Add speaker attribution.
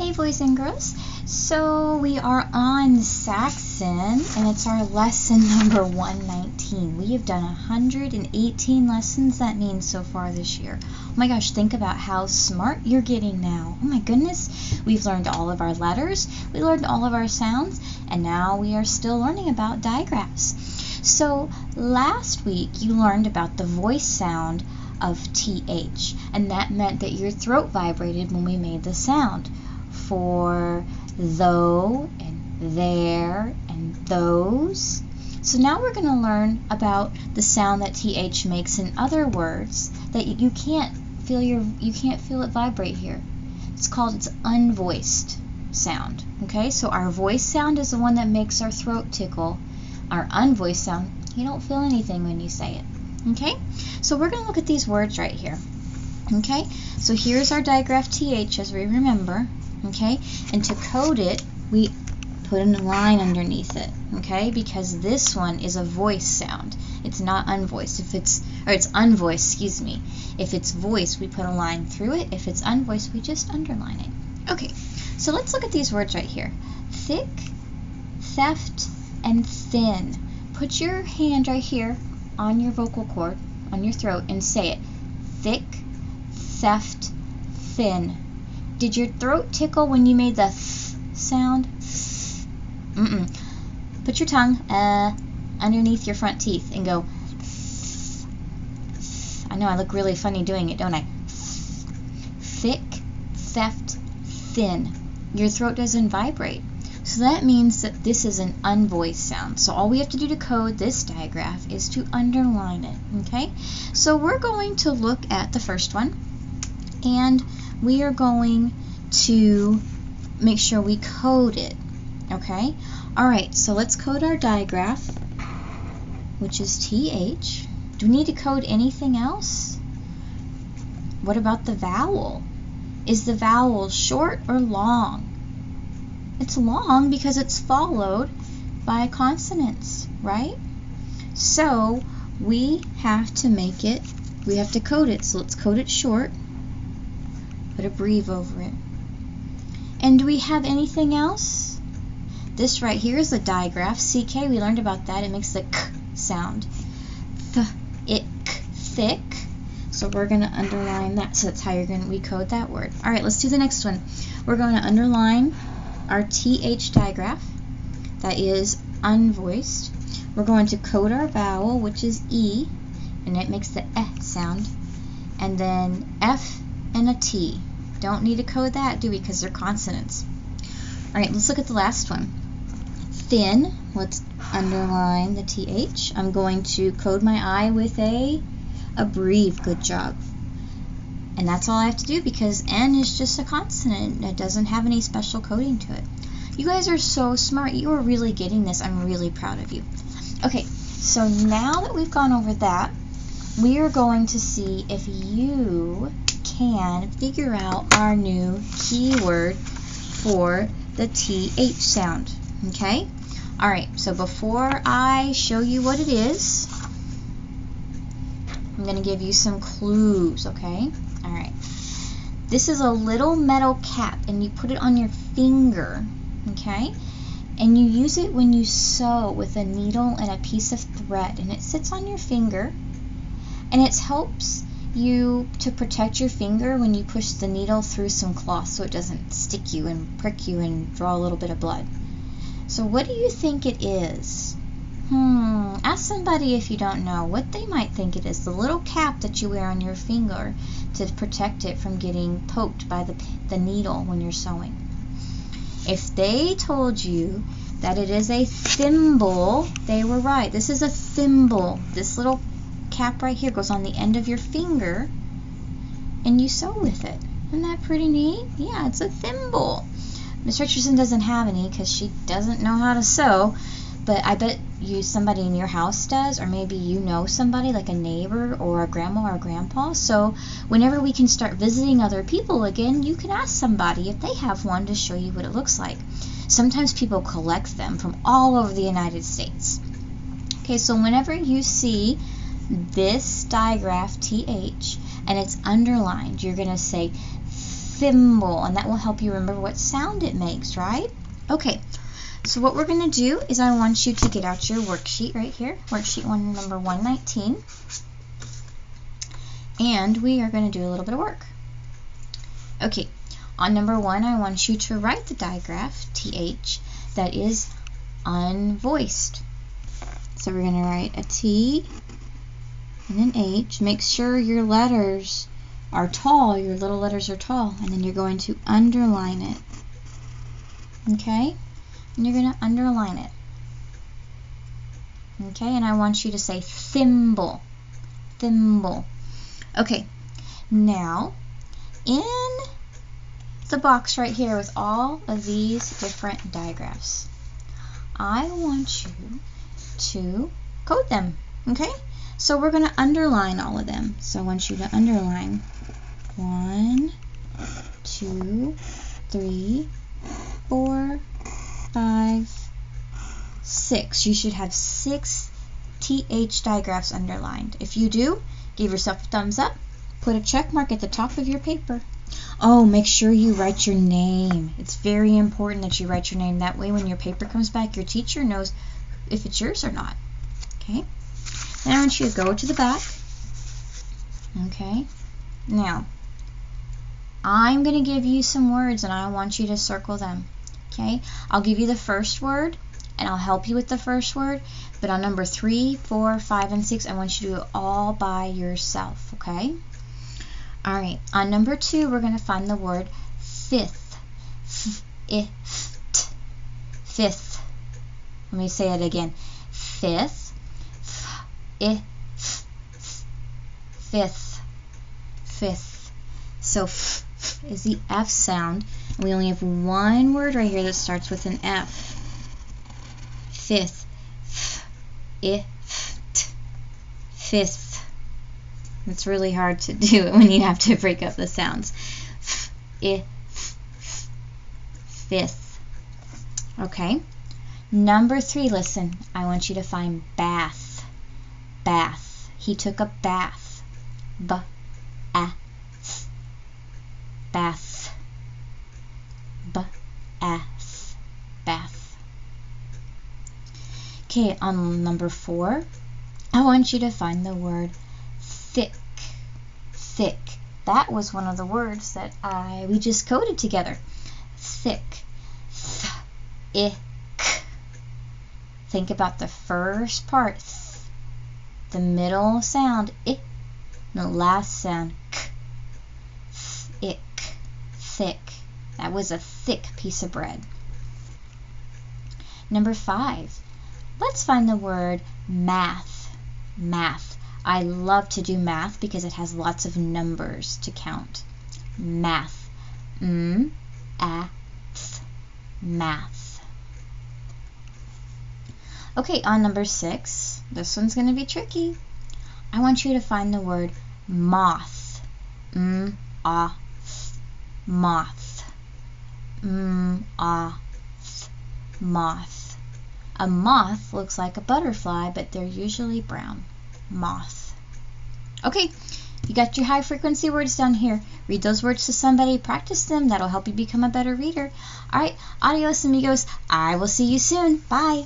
Speaker 1: Hey boys and girls, so we are on Saxon and it's our lesson number 119. We have done 118 lessons, that means, so far this year. Oh my gosh, think about how smart you're getting now. Oh my goodness, we've learned all of our letters, we learned all of our sounds, and now we are still learning about digraphs. So last week you learned about the voice sound of TH, and that meant that your throat vibrated when we made the sound. For though and there and those. So now we're going to learn about the sound that TH makes in other words that you can't feel it vibrate here. It's called its unvoiced sound. Okay, so our voice sound is the one that makes our throat tickle. Our unvoiced sound, you don't feel anything when you say it. Okay, so we're going to look at these words right here. Okay, so here's our digraph TH as we remember. Okay, and to code it, we put a line underneath it, okay, because this one is a voice sound. It's not unvoiced. It's unvoiced, excuse me. If it's voiced, we put a line through it. If it's unvoiced, we just underline it. Okay, so let's look at these words right here. Thick, theft, and thin. Put your hand right here on your vocal cord, on your throat, and say it. Thick, theft, thin. Did your throat tickle when you made the th sound? Mm-mm. Put your tongue underneath your front teeth and go th. I know I look really funny doing it, don't I? Thick, theft, thin. Your throat doesn't vibrate. So that means that this is an unvoiced sound. So all we have to do to code this digraph is to underline it, okay? So we're going to look at the first one, and we are going to make sure we code it, okay? Alright, so let's code our digraph, which is TH. Do we need to code anything else? What about the vowel? Is the vowel short or long? It's long because it's followed by consonants, right? So we have to code it. So let's code it short. Put a breve over it. And do we have anything else? This right here is the digraph. CK, we learned about that. It makes the k sound. Thick. So we're going to underline that. So that's how you're going to recode that word. All right, let's do the next one. We're going to underline our TH digraph. That is unvoiced. We're going to code our vowel, which is E, and it makes the sound. And then F and a T. Don't need to code that, do we? Because they're consonants. Alright, let's look at the last one. Thin. Let's underline the TH. I'm going to code my I with a breve. Good job. And that's all I have to do because N is just a consonant. It doesn't have any special coding to it. You guys are so smart. You are really getting this. I'm really proud of you. Okay, so now that we've gone over that, we are going to see if you can figure out our new keyword for the TH sound. Okay? Alright, so before I show you what it is, I'm going to give you some clues, okay? Alright. This is a little metal cap, and you put it on your finger, okay? And you use it when you sew with a needle and a piece of thread, and it sits on your finger, and it helps you to protect your finger when you push the needle through some cloth so it doesn't stick you and prick you and draw a little bit of blood. So what do you think it is? Ask somebody if you don't know what they might think it is. The little cap that you wear on your finger to protect it from getting poked by the needle when you're sewing. If they told you that it is a thimble, they were right. This is a thimble. This little cap right here goes on the end of your finger and you sew with it. Isn't that pretty neat? Yeah, it's a thimble. Miss Richardson doesn't have any because she doesn't know how to sew, but I bet somebody in your house does, or maybe you know somebody like a neighbor or a grandma or a grandpa. So whenever we can start visiting other people again, you can ask somebody if they have one to show you what it looks like. Sometimes people collect them from all over the United States. Okay, so whenever you see this digraph TH and it's underlined, you're going to say thimble, and that will help you remember what sound it makes, right? Okay, so what we're going to do is I want you to get out your worksheet right here, worksheet number 119, and we are going to do a little bit of work. Okay, on number 1, I want you to write the digraph, TH, that is unvoiced. So we're going to write a T and an H. Make sure your letters are tall, your little letters are tall, and then you're going to underline it. Okay? And you're going to underline it. Okay, and I want you to say thimble. Thimble. Okay, now in the box right here with all of these different digraphs, I want you to code them. Okay? So we're going to underline all of them. So I want you to underline 1, 2, 3, 4, 5, 6. You should have 6 TH digraphs underlined. If you do, give yourself a thumbs up. Put a check mark at the top of your paper. Oh, make sure you write your name. It's very important that you write your name. That way when your paper comes back, your teacher knows if it's yours or not. Okay? Then I want you to go to the back. Okay? Now, I'm going to give you some words and I want you to circle them. Okay? I'll give you the first word and I'll help you with the first word. But on number 3, 4, 5, and 6, I want you to do it all by yourself. Okay? Alright. On number 2, we're going to find the word fifth. Fifth. Let me say it again. Fifth. Fifth. Fifth. So f is the F sound. We only have one word right here that starts with an F. Fifth. Fifth. It's really hard to do it when you have to break up the sounds. Fifth. Okay. Number 3, listen. I want you to find bath. Bath. He took a bath. Bath. Bath. Bath. Okay, on number 4, I want you to find the word thick. Thick. That was one of the words that we just coded together. Thick. Thick. Think about the first part, the middle sound, I, and the last sound, k. Thick. Thick. That was a thick piece of bread. Number 5. Let's find the word math. Math. I love to do math because it has lots of numbers to count. Math. Math. Okay, on number 6, this one's going to be tricky. I want you to find the word moth. Moth. Moth. A moth looks like a butterfly, but they're usually brown. Moth. Okay, you got your high frequency words down here. Read those words to somebody, practice them. That'll help you become a better reader. All right, adios amigos. I will see you soon. Bye.